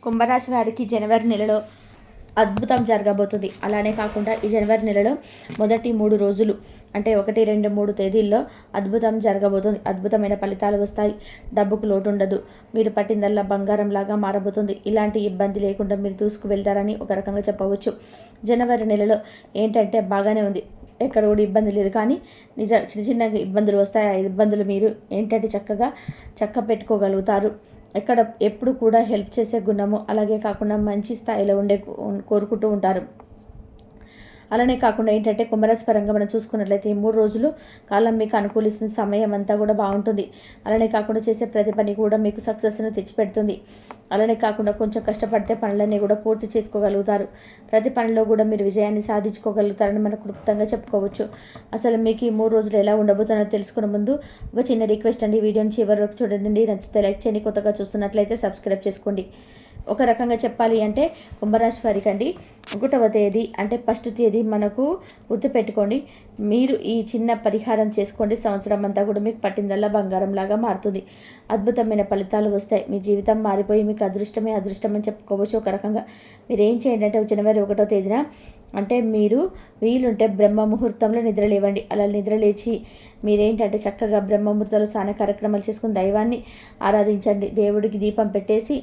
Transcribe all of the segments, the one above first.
కుంభరాశి వారికి జనవరి నెలలో అద్భుతం జరగబోతుంది. అలానే కాకుండా ఈ జనవరి నెలలో మొదటి 3 రోజులు అంటే 1, 2, 3 తేదీల్లో అద్భుతం జరగబోతుంది. అద్భుతమైన ఫలితాలు వస్తాయి. డబ్బుకు లోటు ఉండదు. మీరు పట్టిందల్లా బంగారం లాగా మారబోతుంది. ఇలాంటి ఇబ్బంది లేకుండా మీరు దూసుకు వెళ్తారని ఒక రకంగా చెప్పవచ్చు. జనవరి నెలలో ఏంటంటే బాగానే ఉంది, ఎక్కడ కూడా ఇబ్బంది లేదు. కానీ చిన్న చిన్న ఇబ్బందులు వస్తాయి. ఆ ఇబ్బందులు మీరు ఏంటంటే చక్క పెట్టుకోగలుగుతారు. ఎప్పుడు కూడా హెల్ప్ చేసే గుణము, అలాగే కాకుండా మంచి స్థాయిలో కోరుకుంటూ ఉంటారు. అలానే కాకుండా ఏంటంటే కుంభరాశి పరంగా మనం చూసుకున్నట్లయితే ఈ 3 రోజులు కాలం మీకు అనుకూలిస్తున్న సమయం అంతా కూడా బాగుంటుంది. అలానే కాకుండా చేసే ప్రతి పని కూడా మీకు సక్సెస్ను తెచ్చిపెడుతుంది. అలానే కాకుండా కొంచెం కష్టపడితే పనులన్నీ కూడా పూర్తి చేసుకోగలుగుతారు. ప్రతి పనిలో కూడా మీరు విజయాన్ని సాధించుకోగలుగుతారని మనం క్లుప్తంగా చెప్పుకోవచ్చు. అసలు మీకు ఈ 3 రోజులు ఎలా ఉండబోతుందో తెలుసుకునే ముందు ఒక చిన్న రిక్వెస్ట్ అండి, వీడియోని చివరి వరకు చూడండి. నచ్చితే లైక్ చేయండి, కొత్తగా చూస్తున్నట్లయితే సబ్స్క్రైబ్ చేసుకోండి. ఒక రకంగా చెప్పాలి అంటే కుంభరాశి వారికి అండి 1వ తేదీ అంటే ఫస్ట్ తేదీ మనకు గుర్తుపెట్టుకోండి. మీరు ఈ చిన్న పరిహారం చేసుకోండి, సంవత్సరం అంతా కూడా మీకు పట్టిందల్లా బంగారంలాగా మారుతుంది. అద్భుతమైన ఫలితాలు వస్తాయి. మీ జీవితం మారిపోయి మీకు అదృష్టమే అదృష్టం అని చెప్పుకోవచ్చు. ఒక రకంగా మీరు ఏం చేయండి అంటే జనవరి 1వ తేదీన అంటే మీరు వీలుంటే బ్రహ్మ ముహూర్తంలో నిద్రలేవండి. అలా నిద్రలేచి మీరేంటంటే చక్కగా బ్రహ్మముహూర్తంలో స్నాన కార్యక్రమాలు చేసుకుని దైవాన్ని ఆరాధించండి. దేవుడికి దీపం పెట్టేసి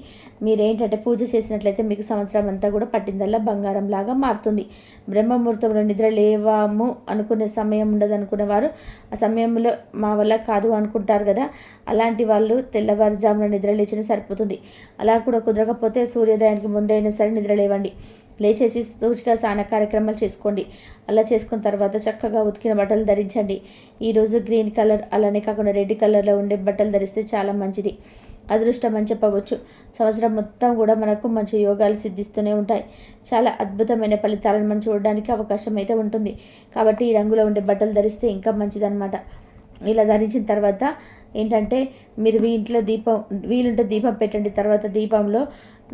మీరేంటంటే పూజ చేసినట్లయితే మీకు సంవత్సరం అంతా కూడా పట్టిందల్లా బంగారం లాగా మారుతుంది. బ్రహ్మముహూర్తంలో నిద్ర లేవాము అనుకునే సమయం ఉండదు అనుకునేవారు ఆ సమయంలో మా వల్ల కాదు అనుకుంటారు కదా, అలాంటి వాళ్ళు తెల్లవారుజామున నిద్ర లేచినా సరిపోతుంది. అలా కూడా కుదరకపోతే సూర్యోదయానికి ముందైనా సరే నిద్ర లేవండి. లేచేసి సూచిక స్నాన కార్యక్రమాలు చేసుకోండి. అలా చేసుకున్న తర్వాత చక్కగా ఉతికిన బట్టలు ధరించండి. ఈరోజు గ్రీన్ కలర్ అలానే కాకుండా రెడ్ కలర్లో ఉండే బట్టలు ధరిస్తే చాలా మంచిది, అదృష్టం అని చెప్పవచ్చు. సంవత్సరం మొత్తం కూడా మనకు మంచి యోగాలు సిద్ధిస్తూనే ఉంటాయి. చాలా అద్భుతమైన ఫలితాలను మనం చూడడానికి అవకాశం అయితే ఉంటుంది. కాబట్టి ఈ రంగులో ఉండే బట్టలు ధరిస్తే ఇంకా మంచిదన్నమాట. ఇలా ధరించిన తర్వాత ఏంటంటే మీరు మీ ఇంట్లో వీలుంటే దీపం పెట్టండి. తర్వాత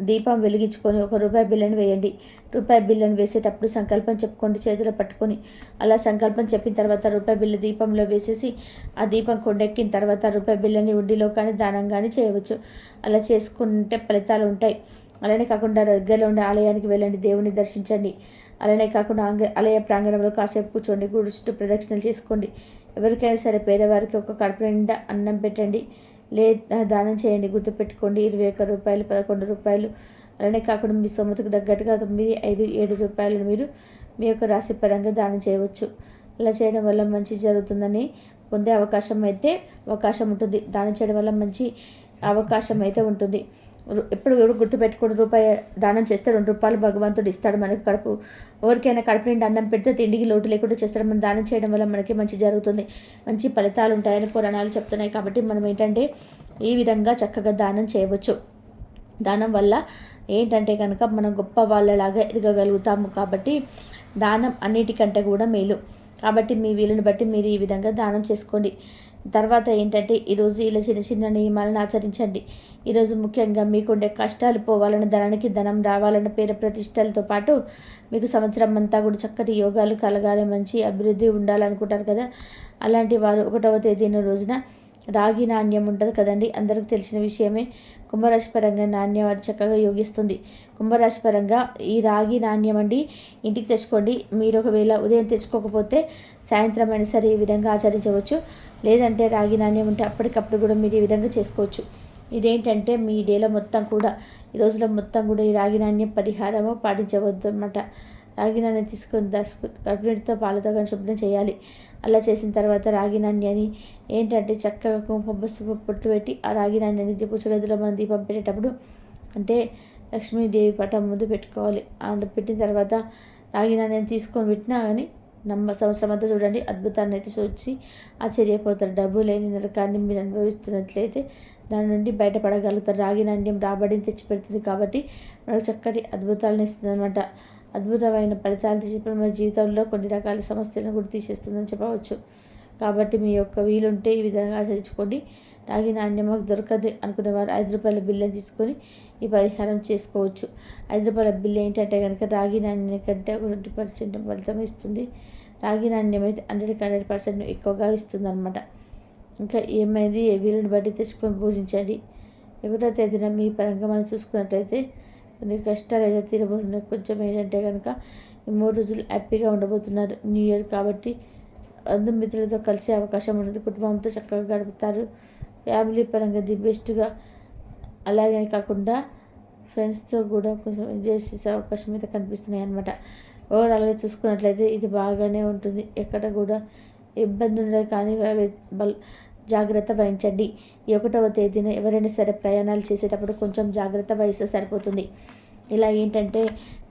దీపం వెలిగించుకొని ₹1 బిల్లను వేయండి. ₹1 బిల్లను వేసేటప్పుడు సంకల్పం చెప్పుకోండి చేతిలో పట్టుకొని. అలా సంకల్పం చెప్పిన తర్వాత ₹1 బిల్లు దీపంలో వేసేసి ఆ దీపం కొండెక్కిన తర్వాత ₹1 బిల్లని ఉండిలో కానీ దానం కానీ చేయవచ్చు. అలా చేసుకుంటే ఫలితాలు ఉంటాయి. అలానే కాకుండా దగ్గరలో ఉండే ఆలయానికి వెళ్ళండి, దేవుని దర్శించండి. అలానే కాకుండా ఆలయ ప్రాంగణంలో కాసేపు కూర్చోండి, గుడి చుట్టూ ప్రదక్షిణలు చేసుకోండి. ఎవరికైనా సరే పేదవారికి ఒక కడుపు నిండా అన్నం పెట్టండి, దానం చేయండి. గుర్తుపెట్టుకోండి, ₹21, ₹11. అలానే కాకుండా మీ సొమ్ముకు తగ్గట్టుగా ₹9, ₹5, ₹7 మీరు మీ యొక్క రాశి పరంగా దానం చేయవచ్చు. అలా చేయడం వల్ల మంచి జరుగుతుందని పొందే అవకాశం ఉంటుంది. దానం చేయడం వల్ల మంచి అవకాశం అయితే ఉంటుంది. ఎప్పుడు గుర్తుపెట్టుకోండి, ₹1 దానం చేస్తే ₹2 భగవంతుడు ఇస్తాడు మనకు. ఎవరికైనా కడుపు నిండి అన్నం పెడితే తిండికి లోటు లేకుండా చేస్తాడు. మనం దానం చేయడం వల్ల మనకి మంచి జరుగుతుంది, మంచి ఫలితాలు ఉంటాయని పురాణాలు చెప్తున్నాయి. కాబట్టి మనం ఏంటంటే ఈ విధంగా చక్కగా దానం చేయవచ్చు. దానం వల్ల ఏంటంటే కనుక మనం గొప్ప వాళ్ళలాగా ఎదగగలుగుతాము. కాబట్టి దానం అన్నిటికంటే కూడా మేలు. కాబట్టి మీ వీలుని బట్టి మీరు ఈ విధంగా దానం చేసుకోండి. తర్వాత ఏంటంటే ఈరోజు ఇలా చిన్న చిన్న నియమాలను ఆచరించండి. ఈరోజు ముఖ్యంగా మీకుండే కష్టాలు పోవాలన్న, ధనానికి ధనం రావాలన్న పేరు ప్రతిష్టలతో పాటు మీకు సంవత్సరం అంతా కూడా చక్కటి యోగాలు కలగాలి, మంచి అభివృద్ధి ఉండాలనుకుంటారు కదా. అలాంటి వారు 1వ తేదీన రోజున రాగి నాణ్యం ఉంటుంది కదండి, అందరికి తెలిసిన విషయమే. కుంభరాశి పరంగా నాణ్యం అది చక్కగా యోగిస్తుంది. కుంభరాశి పరంగా ఈ రాగి నాణ్యం అండి ఇంటికి తెచ్చుకోండి. మీరు ఒకవేళ ఉదయం తెచ్చుకోకపోతే సాయంత్రం అయినా సరే ఈ విధంగా ఆచరించవచ్చు. లేదంటే రాగి నాణ్యం ఉంటే అప్పటికప్పుడు కూడా మీరు ఈ విధంగా చేసుకోవచ్చు. ఇదేంటంటే మీ డేలో మొత్తం కూడా ఈ రోజులో మొత్తం కూడా ఈ రాగి నాణ్యం పరిహారము పాటించవద్దు అన్నమాట. రాగి నాణ్యం తీసుకొని కడుపునీటితో పాలతో కానీ శుభ్రం చేయాలి. అలా చేసిన తర్వాత రాగి నాణ్యాన్ని ఏంటంటే చక్కగా కుంకుమ పసుపు పొట్టు పెట్టి ఆ రాగి నాణ్యాన్ని పూజగదిలో మనం దీపం పెట్టేటప్పుడు అంటే లక్ష్మీదేవి పటం ముందు పెట్టుకోవాలి. అందులో పెట్టిన తర్వాత రాగి నాణ్యాన్ని తీసుకొని పెట్టినా కానీ సంవత్సరం అంతా చూడండి అద్భుతాన్ని అయితే చూసి ఆశ్చర్యపోతారు. డబ్బు లేని నరకాన్ని మీరు అనుభవిస్తున్నట్లయితే దాని నుండి బయటపడగలుగుతారు. రాగి నాణ్యం రాబడిని తెచ్చిపెడుతుంది కాబట్టి మనకు చక్కటి అద్భుతాలను ఇస్తుంది అనమాట. అద్భుతమైన ఫలితాలు తెచ్చిపెట్టి మన జీవితంలో కొన్ని రకాల సమస్యలను కూడా తీసేస్తుందని చెప్పవచ్చు. కాబట్టి మీ యొక్క వీలుంటే ఈ విధంగా ఆచరించుకోండి. రాగి నాణ్యం మాకు దొరకదు అనుకునేవారు ₹5 బిల్లు తీసుకొని ఈ పరిహారం చేసుకోవచ్చు. ₹5 బిల్లు ఏంటంటే కనుక రాగి నాణ్యం కంటే 20% ఫలితం ఇస్తుంది. రాగి నాణ్యం అయితే 100% ఎక్కువగా ఇస్తుంది అనమాట. ఇంకా ఏమైంది వీలుని బట్టి తెచ్చుకొని పూజించండి. 1వ తేదీన మీ పరంగా మనం చూసుకున్నట్టయితే కొన్ని కష్టాలు అయితే తీరబోతున్నాయి. కొంచెం ఏంటంటే కనుక ఈ 3 రోజులు హ్యాపీగా ఉండబోతున్నారు. న్యూ ఇయర్ కాబట్టి బంధుమిత్రులతో కలిసే అవకాశం ఉంటుంది. కుటుంబంతో చక్కగా గడుపుతారు. ఫ్యామిలీ పరంగా ది బెస్ట్గా, అలాగే కాకుండా ఫ్రెండ్స్తో కూడా కొంచెం ఎంజాయ్ చేసే అవకాశం అయితే కనిపిస్తున్నాయి అన్నమాట. ఓవరాల్గా చూసుకున్నట్లయితే ఇది బాగానే ఉంటుంది. ఎక్కడ కూడా ఇబ్బంది ఉండదు. కానీ జాగ్రత్త వహించండి. ఈ 1వ తేదీన ఎవరైనా సరే ప్రయాణాలు చేసేటప్పుడు కొంచెం జాగ్రత్త వహిస్తే సరిపోతుంది. ఇలా ఏంటంటే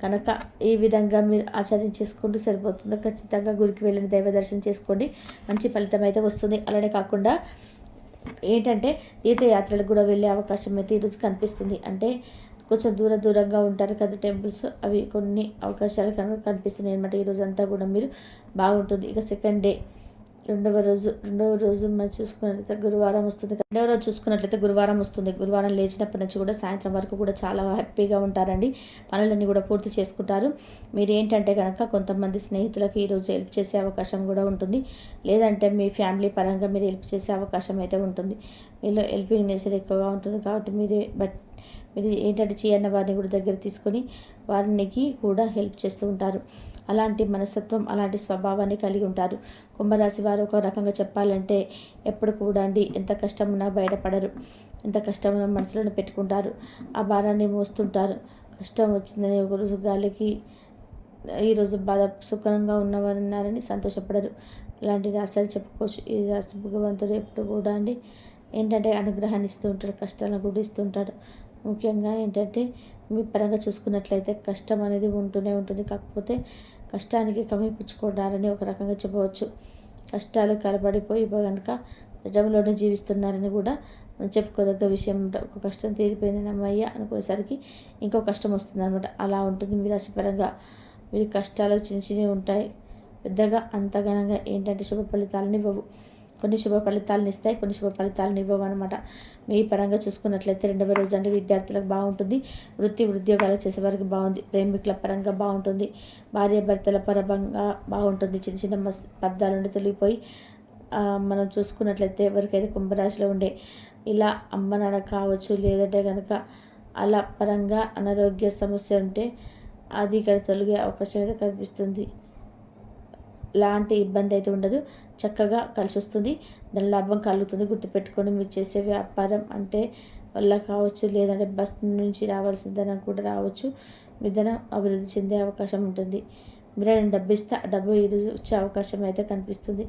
కనుక ఈ విధంగా మీరు ఆచరించేసుకుంటూ సరిపోతుంది. ఖచ్చితంగా గుడికి వెళ్ళిన దైవ దర్శనం చేసుకోండి, మంచి ఫలితం అయితే వస్తుంది. అలానే కాకుండా ఏంటంటే తీర్థయాత్రలకు కూడా వెళ్ళే అవకాశం అయితే ఈరోజు కనిపిస్తుంది. అంటే కొంచెం దూరంగా ఉంటారు కదా టెంపుల్స్, అవి కొన్ని అవకాశాలు కనిపిస్తున్నాయి అనమాట. ఈరోజు అంతా కూడా మీరు బాగుంటుంది. ఇక సెకండ్ డే రెండవ రోజు మనం చూసుకున్నట్లయితే గురువారం వస్తుంది. రెండవ రోజు చూసుకున్నట్లయితే గురువారం వస్తుంది. గురువారం లేచినప్పటి నుంచి కూడా సాయంత్రం వరకు కూడా చాలా హ్యాపీగా ఉంటారండి. పనులన్నీ కూడా పూర్తి చేసుకుంటారు. మీరు ఏంటంటే కనుక కొంతమంది స్నేహితులకు ఈరోజు హెల్ప్ చేసే అవకాశం కూడా ఉంటుంది. లేదంటే మీ ఫ్యామిలీ పరంగా మీరు హెల్ప్ చేసే అవకాశం అయితే ఉంటుంది. మీలో హెల్పింగ్ నేచర్ ఎక్కువగా ఉంటుంది కాబట్టి మీరు ఏంటంటే చేయన్న వారిని కూడా దగ్గర తీసుకొని వారికి కూడా హెల్ప్ చేస్తూ ఉంటారు. అలాంటి మనస్తత్వం, అలాంటి స్వభావాన్ని కలిగి ఉంటారు. కుంభరాశి వారు ఒక రకంగా చెప్పాలంటే ఎప్పుడు కూడా అండి ఎంత కష్టం ఉన్నా బయటపడరు. ఎంత కష్టం ఉన్నా మనసులోనే పెట్టుకుంటారు. ఆ భారాన్ని మోస్తుంటారు. కష్టం వచ్చిందని ఒకరోజు గాలికి ఈరోజు బాధ సుఖంగా ఉన్నవారన్నారని సంతోషపడరు. ఇలాంటి రాశాలు చెప్పుకోవచ్చు. ఈ రాశి భగవంతుడు ఎప్పుడు కూడా అండి ఏంటంటే అనుగ్రహాన్ని ఇస్తూ ఉంటాడు, కష్టాలను కూడా ఇస్తూ ఉంటాడు. ముఖ్యంగా ఏంటంటే మీ పరంగా చూసుకున్నట్లయితే కష్టం అనేది ఉంటూనే ఉంటుంది. కాకపోతే కష్టానికి కమిపుచ్చుకుంటారని ఒక రకంగా చెప్పవచ్చు. కష్టాలు కలబడిపోయి కనుక నిజంలోనే జీవిస్తున్నారని కూడా మనం చెప్పుకోదగ్గ విషయం. ఒక కష్టం తీరిపోయిందని అమ్మయ్య అనుకునేసరికి ఇంకో కష్టం వస్తుందన్నమాట. అలా ఉంటుంది మీ రాశిపరంగా. మీరు కష్టాలు చిన్నవి ఉంటాయి, పెద్దగా అంతగానంగా ఏంటంటే శుభ ఫలితాలను ఇవ్వవు. కొన్ని శుభ ఫలితాలను ఇస్తాయి, కొన్ని శుభ ఫలితాలను ఇవ్వవు అనమాట. మీ పరంగా చూసుకున్నట్లయితే రెండవ రోజు అంటే విద్యార్థులకు బాగుంటుంది. ఉద్యోగాలు చేసేవారికి బాగుంది. ప్రేమికుల పరంగా బాగుంటుంది. భార్యాభర్తల పరంగా బాగుంటుంది. చిన్న స్పర్ధల నుండి తొలగిపోయి మనం చూసుకున్నట్లయితే ఎవరికైతే కుంభరాశిలో ఉండే ఇలా అమ్మ నాన్న కావచ్చు, లేదంటే కనుక అలా పరంగా అనారోగ్య సమస్య ఉంటే అది ఇక్కడ తొలగే అవకాశం అయితే కనిపిస్తుంది. లాంటి ఇబ్బంది అయితే ఉండదు. చక్కగా కలిసి వస్తుంది. దాని లాభం కలుగుతుంది. గుర్తుపెట్టుకొని మీరు చేసే వ్యాపారం అంటే వల్ల కావచ్చు, లేదంటే బస్ నుంచి రావాల్సిన ధనం కూడా రావచ్చు. మీ ధనం అభివృద్ధి చెందే అవకాశం ఉంటుంది. మీరు డబ్బు ఇస్తే డబ్బు ఈరోజు వచ్చే అవకాశం అయితే కనిపిస్తుంది.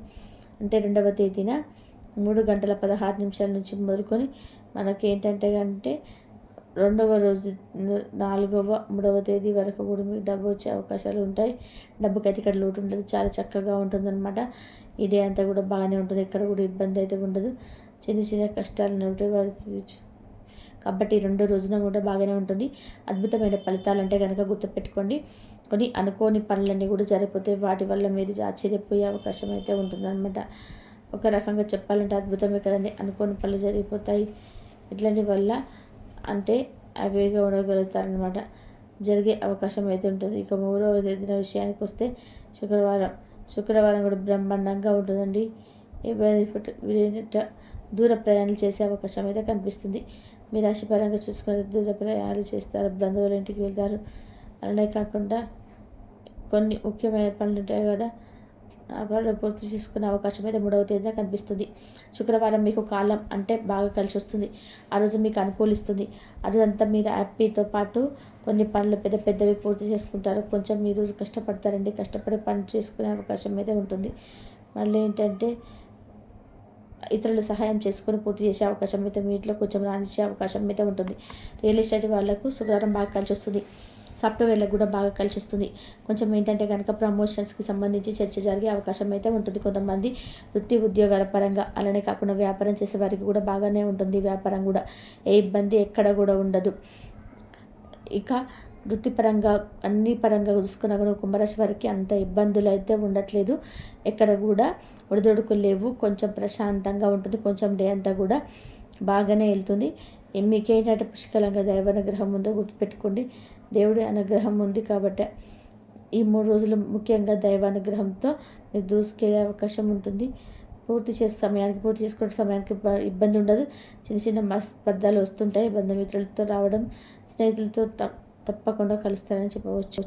అంటే 2వ తేదీన 3:16 నుంచి మొదలుకొని మనకి ఏంటంటే రెండవ రోజు 3వ తేదీ వరకు కూడా మీకు డబ్బు వచ్చే అవకాశాలు ఉంటాయి. డబ్బుకైతే ఇక్కడ లోటు ఉండదు. చాలా చక్కగా ఉంటుందన్నమాట. ఈ డే అంతా కూడా బాగానే ఉంటుంది. ఇక్కడ కూడా ఇబ్బంది అయితే ఉండదు. చిన్న కష్టాలు ఉంటే వారు తీర్చు. కాబట్టి 2వ రోజున కూడా బాగానే ఉంటుంది. అద్భుతమైన ఫలితాలు అంటే కనుక గుర్తుపెట్టుకోండి. కొన్ని అనుకోని పనులన్నీ కూడా జరిగిపోతాయి. వాటి వల్ల మీరు ఆశ్చర్యపోయే అవకాశం అయితే ఉంటుందన్నమాట. ఒక రకంగా చెప్పాలంటే అద్భుతమే కదండి. అనుకోని పనులు జరిగిపోతాయి. ఇట్లాంటి వల్ల అంటే హ్యాపీగా ఉండగలుగుతారనమాట. జరిగే అవకాశం అయితే ఉంటుంది. ఇక 3వ తేదీన విషయానికి వస్తే శుక్రవారం కూడా బ్రహ్మాండంగా ఉంటుందండి. దూర ప్రయాణాలు చేసే అవకాశం అయితే కనిపిస్తుంది. మీ రాశి పరంగా చూసుకుని దూర ప్రయాణాలు చేస్తారు. బంధువుల ఇంటికి వెళ్తారు. అలానే కాకుండా కొన్ని ముఖ్యమైన పనులు ఉంటాయి కదా, ఆ పనులు పూర్తి చేసుకునే అవకాశం అయితే 3వ తేదీన కనిపిస్తుంది. శుక్రవారం మీకు కాలం అంటే బాగా కలిసి వస్తుంది. ఆ రోజు మీకు అనుకూలిస్తుంది. ఆ రోజంతా మీరు హ్యాపీతో పాటు కొన్ని పనులు పెద్దవి పూర్తి చేసుకుంటారు. కొంచెం మీరు కష్టపడతారండి. కష్టపడి పని చేసుకునే అవకాశం అయితే ఉంటుంది. మళ్ళీ ఏంటంటే ఇతరులు సహాయం చేసుకొని పూర్తి చేసే అవకాశం అయితే మీ ఇంట్లో కొంచెం రాణించే అవకాశం అయితే ఉంటుంది. రియల్ ఎస్టేట్ వాళ్ళకు శుక్రవారం బాగా కలిసి వస్తుంది. సాఫ్ట్వేర్లకు కూడా బాగా కలిసి వస్తుంది. కొంచెం ఏంటంటే కనుక ప్రమోషన్స్కి సంబంధించి చర్చ జరిగే అవకాశం అయితే ఉంటుంది. కొంతమంది ఉద్యోగాల పరంగా, అలానే కాకుండా వ్యాపారం చేసే వారికి కూడా బాగానే ఉంటుంది. వ్యాపారం కూడా ఏ ఇబ్బంది ఎక్కడ కూడా ఉండదు. ఇక వృత్తిపరంగా అన్ని పరంగా చూసుకున్నా కూడా కుంభరాశి వారికి అంత ఇబ్బందులు అయితే ఉండట్లేదు. ఎక్కడ కూడా ఒడిదొడుకులు లేవు. కొంచెం ప్రశాంతంగా ఉంటుంది. కొంచెం డే అంతా కూడా బాగానే వెళ్తుంది. మీకేంటంటే పుష్కలంగా దైవానుగ్రహం ఉందో గుర్తుపెట్టుకోండి. దేవుడి అనుగ్రహం ఉంది కాబట్టి ఈ 3 రోజులు ముఖ్యంగా దైవానుగ్రహంతో మీరు దూసుకెళ్ళే అవకాశం ఉంటుంది. పూర్తి చేసుకునే సమయానికి ఇబ్బంది ఉండదు. చిన్న స్పర్ధలు వస్తుంటాయి. బంధుమిత్రులతో రావడం, స్నేహితులతో తప్పకుండా కలుస్తారని చెప్పవచ్చు.